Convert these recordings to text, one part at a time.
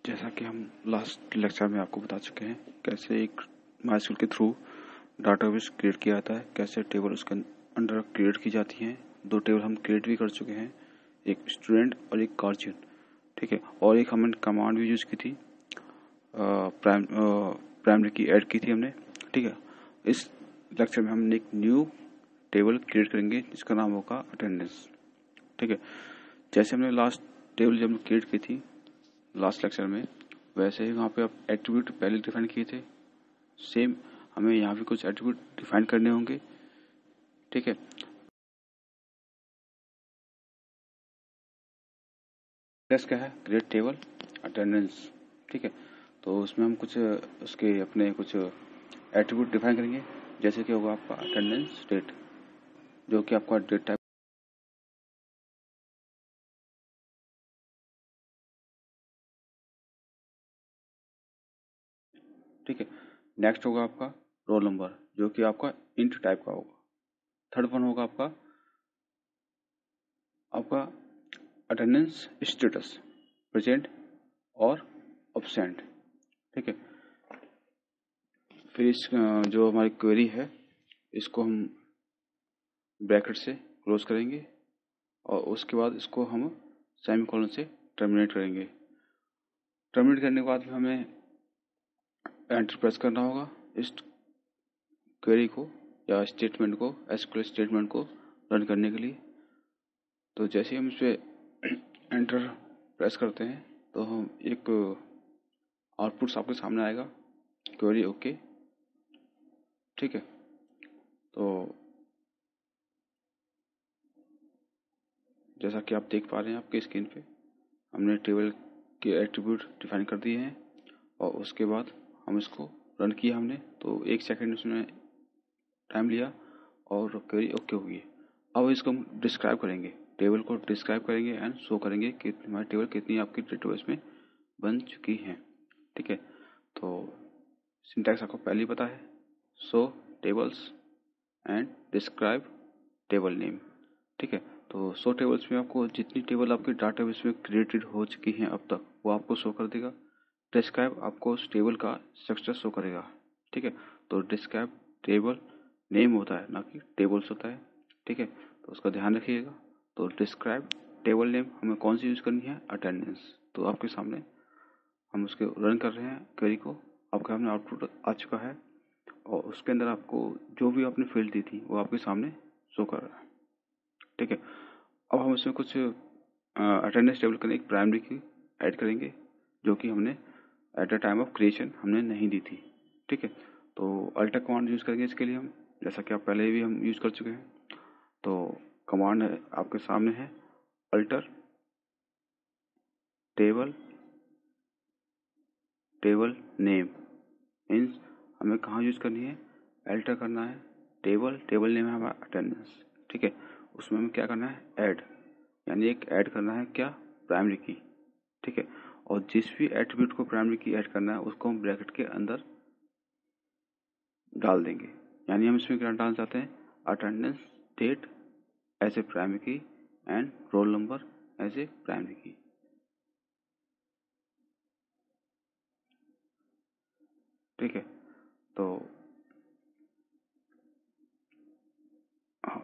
जैसा कि हम लास्ट लेक्चर में आपको बता चुके हैं कैसे एक माइस्क्यूएल के थ्रू डाटाबेस क्रिएट किया जाता है, कैसे टेबल उसके अंडर क्रिएट की जाती हैं। 2 टेबल हम क्रिएट भी कर चुके हैं, एक स्टूडेंट और एक गार्जियन, ठीक है। और एक हमने कमांड भी यूज की थी, प्राइमरी की ऐड की थी हमने, ठीक है। इस लेक्चर में हमने एक न्यू टेबल क्रिएट करेंगे जिसका नाम होगा अटेंडेंस, ठीक है। जैसे हमने लास्ट टेबल जब क्रिएट की थी लास्ट लेक्चर में, वैसे ही वहाँ पे आप एट्रीब्यूट पहले डिफाइन किए थे, सेम हमें यहाँ भी कुछ एट्रीब्यूट डिफाइन करने होंगे, ठीक है। क्या है? क्रिएट टेबल अटेंडेंस, ठीक है। तो उसमें हम कुछ उसके अपने कुछ एट्रीब्यूट डिफाइन करेंगे, जैसे कि होगा आपका अटेंडेंस डेट, जो कि आपका डेट टाइप, ठीक है। नेक्स्ट होगा आपका रोल नंबर, जो कि आपका इंट टाइप का होगा। थर्ड वन होगा आपका अटेंडेंस स्टेटस, प्रेजेंट और अब्सेंट, ठीक है। फिर इस जो हमारी क्वेरी है इसको हम ब्रैकेट से क्लोज करेंगे और उसके बाद इसको हम सेमीकोलन से टर्मिनेट करेंगे। टर्मिनेट करने के बाद हमें एंटर प्रेस करना होगा इस क्वेरी को या स्टेटमेंट को, एसक्यूएल स्टेटमेंट को रन करने के लिए। तो जैसे ही हम इस पर एंटर प्रेस करते हैं तो हम एक आउटपुट आपके सामने आएगा, क्वेरी ओके, ठीक है। तो जैसा कि आप देख पा रहे हैं आपके स्क्रीन पे, हमने टेबल के एट्रीब्यूट डिफाइन कर दिए हैं और उसके बाद हम इसको रन किया हमने, तो 1 सेकंड उसने टाइम लिया और क्वेरी ओके हुई है। अब इसको हम डिस्क्राइब करेंगे, टेबल को डिस्क्राइब करेंगे एंड शो करेंगे कि हमारी टेबल कितनी आपकी डेटाबेस में बन चुकी है, ठीक है। तो सिंटैक्स आपको पहले ही पता है, show tables and describe table name, ठीक है। तो शो टेबल्स में आपको जितनी टेबल आपके डाटाबेस में क्रिएटेड हो चुकी हैं अब तक वो आपको शो कर देगा। डिस्क्राइब आपको उस टेबल का स्ट्रक्चर शो करेगा, ठीक है। तो डिस्क्राइब टेबल नेम होता है, ना कि टेबल्स होता है, ठीक है। तो उसका ध्यान रखिएगा। तो डिस्क्राइब टेबल नेम हमें कौन सी यूज़ करनी है? अटेंडेंस। तो आपके सामने हम उसके रन कर रहे हैं क्वेरी को, आपके सामने आउटपुट आ चुका है और उसके अंदर आपको जो भी आपने फील्ड दी थी वो आपके सामने शो कर रहा है, ठीक है। अब हम इसमें कुछ अटेंडेंस टेबल के लिए एक प्राइमरी की ऐड करेंगे, जो कि हमने at the time of creation हमने नहीं दी थी, ठीक है। तो अल्टर कमांड यूज़ करेंगे इसके लिए हम, जैसा कि आप पहले भी हम यूज़ कर चुके हैं। तो कमांड आपके सामने है, अल्टर टेबल नेम। मीन्स हमें कहाँ यूज़ करनी है? अल्टर करना है टेबल नेम है हमारा अटेंडेंस, ठीक है। उसमें हमें क्या करना है? ऐड, यानी एक ऐड करना है क्या? प्राइमरी की, ठीक है। और जिस भी एट्रीब्यूट को प्राइमरी की ऐड करना है उसको हम ब्रैकेट के अंदर डाल देंगे। यानी हम इसमें क्या डालना चाहते हैं? Attendance date as a primary key and roll number as a primary key, ठीक है। तो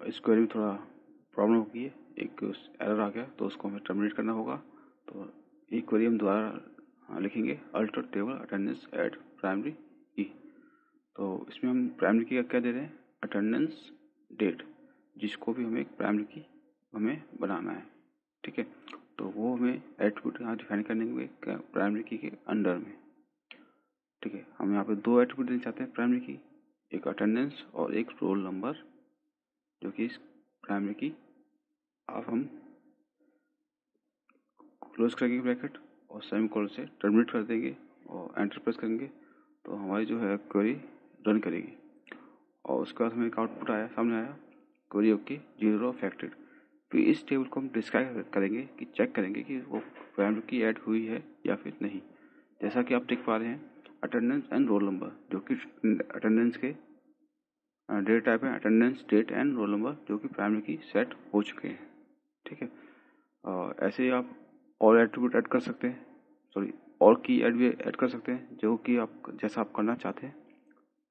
इस क्वेरी में थोड़ा प्रॉब्लम हो गई है, एक एरर आ गया तो उसको हमें टर्मिनेट करना होगा। तो एक क्वेरी हम दोबारा लिखेंगे, alter table attendance add primary की। तो इसमें हम प्राइमरी की क्या दे रहे हैं? अटेंडेंस डेट, जिसको भी हमें एक प्राइमरी की हमें बनाना है, ठीक है। तो वो हमें एट्रीब्यूट यहाँ डिफाइन करने में प्राइमरी की के अंडर में, ठीक है। हम यहाँ पे 2 एट्रीब्यूट देना चाहते हैं प्राइमरी की, एक अटेंडेंस और एक रोल नंबर, जो कि इस प्राइमरी की अब हम क्लोज करेंगे ब्रैकेट और सेमीकोलन से टर्मिनेट कर देंगे और एंटर प्रेस करेंगे तो हमारी जो है क्वेरी रन करेगी। और उसके बाद हमें एक आउटपुट आया, सामने आया, क्वेरी ओके, 0 अफेक्टेड। फिर इस टेबल को हम डिस्क्राइब करेंगे कि चेक करेंगे कि वो प्राइमरी की ऐड हुई है या फिर नहीं। जैसा कि आप देख पा रहे हैं, अटेंडेंस एंड रोल नंबर, जो कि अटेंडेंस के डेट टाइप है, attendance date and roll number, जो कि प्राइमरी की सेट हो चुके हैं, ठीक है। ऐसे ही आप और एट्रीब्यूट ऐड कर सकते हैं, और की ऐड कर सकते हैं जो कि आप जैसा आप करना चाहते हैं।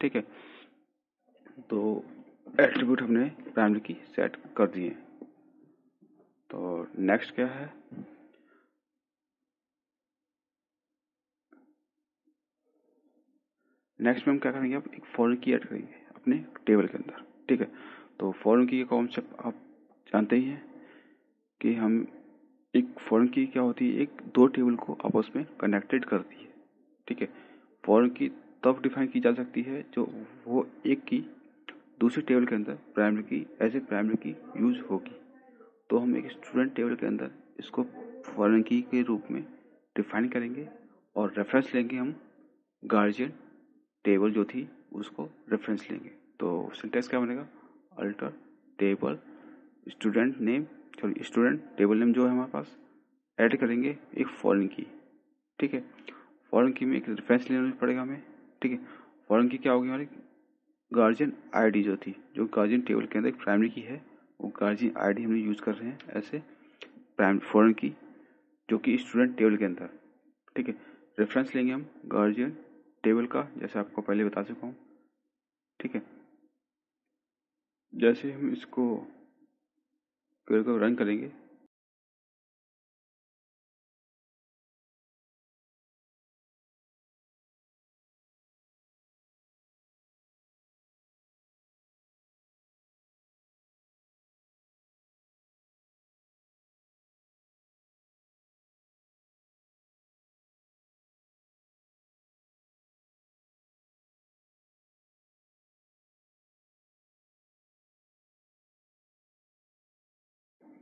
ठीक है, तो एट्रीब्यूट हमने प्राइमरी की सेट कर दिए। तो नेक्स्ट क्या है, नेक्स्ट में हम क्या करेंगे, आप एक फॉरेन की ऐड करेंगे अपने टेबल के अंदर। ठीक है, तो फॉरेन की का कॉन्सेप्ट आप जानते ही हैं कि हम एक फॉरेन की क्या होती है, एक दो टेबल को आपस में कनेक्टेड करती है। ठीक है, फॉरेन की तब डिफाइन की जा सकती है जो वो एक की दूसरे टेबल के अंदर प्राइमरी की एज ए प्राइमरी की यूज होगी। तो हम एक स्टूडेंट टेबल के अंदर इसको फॉरेन की के रूप में डिफाइन करेंगे और रेफरेंस लेंगे हम गार्जियन टेबल जो थी उसको रेफरेंस लेंगे। तो सिंटेक्स क्या बनेगा, alter table student name, sorry student table name जो है हमारे पास ऐड करेंगे एक फॉरेन की। ठीक है, फॉरेन की में एक रेफरेंस लेना पड़ेगा हमें। ठीक है, फॉरेन की क्या होगी हमारी, गार्जियन आईडी जो थी, जो गार्जियन टेबल के अंदर एक प्राइमरी की है, वो गार्जियन आईडी हम यूज कर रहे हैं ऐसे प्राइम फॉरेन की जो कि स्टूडेंट टेबल के अंदर। ठीक है, रेफरेंस लेंगे हम गार्जियन टेबल का, जैसे आपको पहले बता चुका हूँ। ठीक है, जैसे हम इसको क्वेरी को रन करेंगे,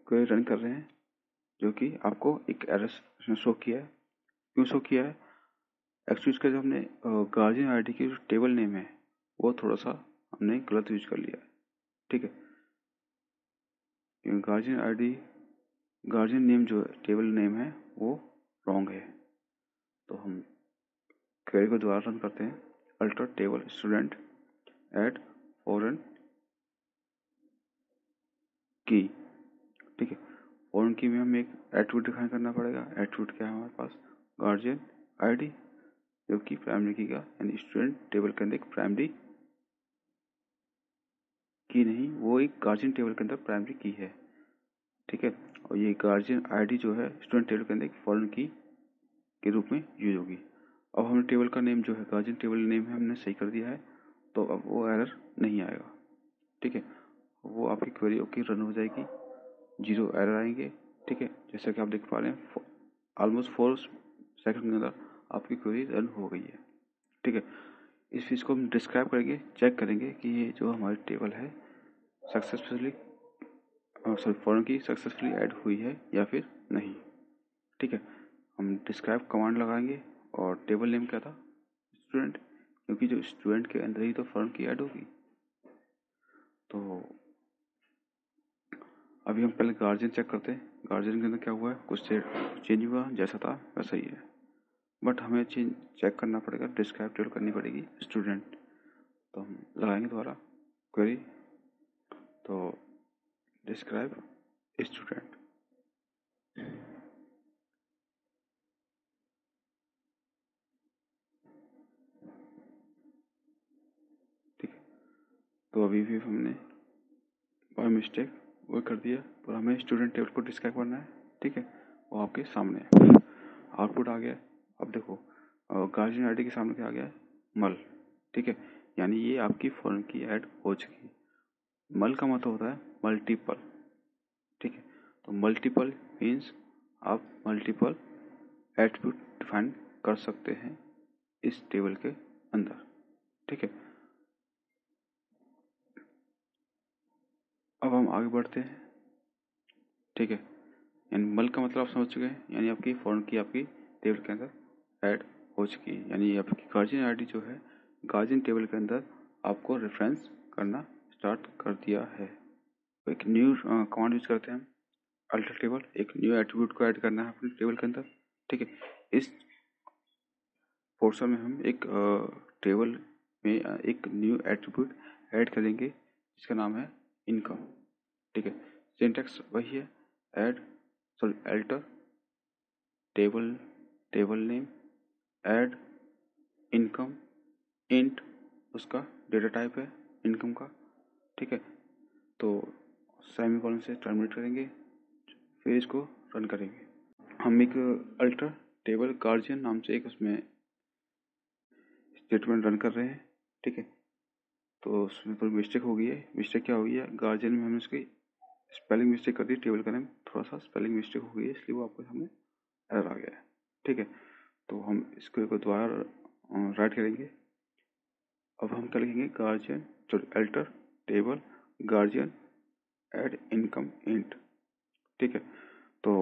क्वेरी रन कर रहे हैं, जो कि आपको एक एरर शो किया है। क्यों शो किया है, एक्चुअली इसका जो हमने गार्जियन आईडी की जो टेबल नेम है वो थोड़ा सा हमने गलत यूज कर लिया है। ठीक है, गार्जियन आईडी गार्जियन नेम जो टेबल नेम है वो रॉन्ग है। तो हम क्वेरी को दोबारा रन करते हैं, alter table student add foreign की। ठीक है, फॉरेन की में हमें एक एट्रीब्यूट डिफाइन करना पड़ेगा। एट्रीब्यूट क्या है हमारे पास, गार्जियन आईडी जो कि प्राइमरी की का यानी स्टूडेंट टेबल के अंदर एक प्राइमरी की नहीं, वो एक गार्जियन टेबल के अंदर प्राइमरी की है। ठीक है, और ये गार्जियन आईडी जो है स्टूडेंट टेबल के अंदर एक फॉरेन की के रूप में यूज होगी। अब हमने टेबल का नेम जो है गार्जियन टेबल नेम है हमने सही कर दिया है, तो अब वो एरर नहीं आएगा। ठीक है, वो आपकी क्वेरी ओके रन हो जाएगी, 0 एरर आएंगे। ठीक है, जैसा कि आप देख पा रहे हैं ऑलमोस्ट 4 सेकंड के अंदर आपकी क्वेरी रन हो गई है। ठीक है, इस चीज़ को हम डिस्क्राइब करेंगे, चेक करेंगे कि ये जो हमारी टेबल है सक्सेसफुली सॉरी फॉरेन की सक्सेसफुली ऐड हुई है या फिर नहीं। ठीक है, हम डिस्क्राइब कमांड लगाएंगे और टेबल नेम क्या था, स्टूडेंट, क्योंकि जो स्टूडेंट के अंदर ही तो फॉरेन की ऐड होगी। तो अभी हम पहले गार्जियन चेक करते हैं, गार्जियन के अंदर क्या हुआ है, कुछ चेंज हुआ, जैसा था वैसा ही है, बट हमें चेंज चेक करना पड़ेगा, डिस्क्राइब टेबल करनी पड़ेगी स्टूडेंट। तो हम लगाएंगे दोबारा क्वेरी, तो डिस्क्राइब स्टूडेंट। ठीक है, तो अभी भी हमने बाय मिस्टेक वो कर दिया, तो हमें स्टूडेंट टेबल को डिस्क्राइब करना है। ठीक है, वो आपके सामने है, आउटपुट आ गया। अब देखो गार्जियन आईडी के सामने क्या आ गया है, मल। ठीक है, यानी ये आपकी फॉरेन की ऐड हो चुकी। मल का मतलब होता है मल्टीपल। ठीक है, तो मल्टीपल मीन्स आप मल्टीपल एट्रीब्यूट डिफाइन कर सकते हैं इस टेबल के अंदर। ठीक है, अब हम आगे बढ़ते हैं। ठीक है, यानी मल का मतलब आप समझ चुके हैं, यानी आपकी फॉरेन की आपकी टेबल के अंदर ऐड हो चुकी है, यानी आपकी गार्जियन आईडी जो है गार्जियन टेबल के अंदर आपको रेफरेंस करना स्टार्ट कर दिया है। तो एक न्यू कमांड यूज करते हैं हम, अल्टर टेबल, एक न्यू एट्रीब्यूट को ऐड करना है अपने टेबल के अंदर। ठीक है, इस पोर्शन में हम एक टेबल में एक न्यू एट्रीब्यूट ऐड करेंगे जिसका नाम है इनकम। ठीक है, सिंटैक्स वही है, add sorry alter table name add income int, उसका डेटा टाइप है इनकम का, ठीक है। तो सेमीकोलन से टर्मिनेट करेंगे, फिर इसको रन करेंगे। हम एक अल्टर टेबल गार्जियन नाम से एक उसमें स्टेटमेंट रन कर रहे हैं, ठीक है। तो उसमें थोड़ी मिस्टेक हो गई है। मिस्टेक क्या हो गई है, गार्जियन में हमने उसकी स्पेलिंग मिस्टेक कर दी, टेबल का नेम थोड़ा सा स्पेलिंग मिस्टेक हो गई है, इसलिए वो आपके सामने एरर आ गया है, ठीक है। तो हम इसको दोबारा राइट करेंगे। अब हम क्या लिखेंगे, guardian alter table guardian add income int, ठीक है। तो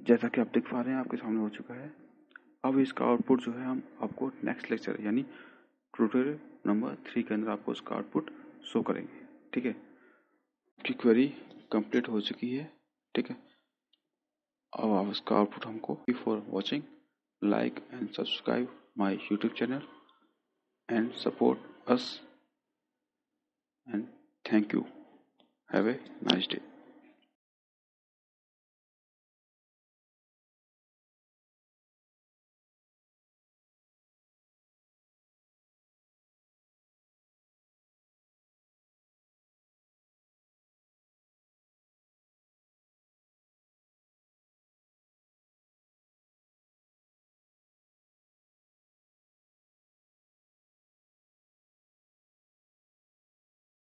जैसा कि आप देख पा रहे हैं आपके सामने हो चुका है। अब इसका आउटपुट जो है हम आपको नेक्स्ट लेक्चर यानी ट्यूटोरियल नंबर 3 के अंदर आपको उसका आउटपुट शो करेंगे, ठीक है। आपकी क्वेरी कंप्लीट हो चुकी है, ठीक है। अब आप उसका आउटपुट हमको for watching, like and subscribe my YouTube channel and support us, and thank you. Have a nice day.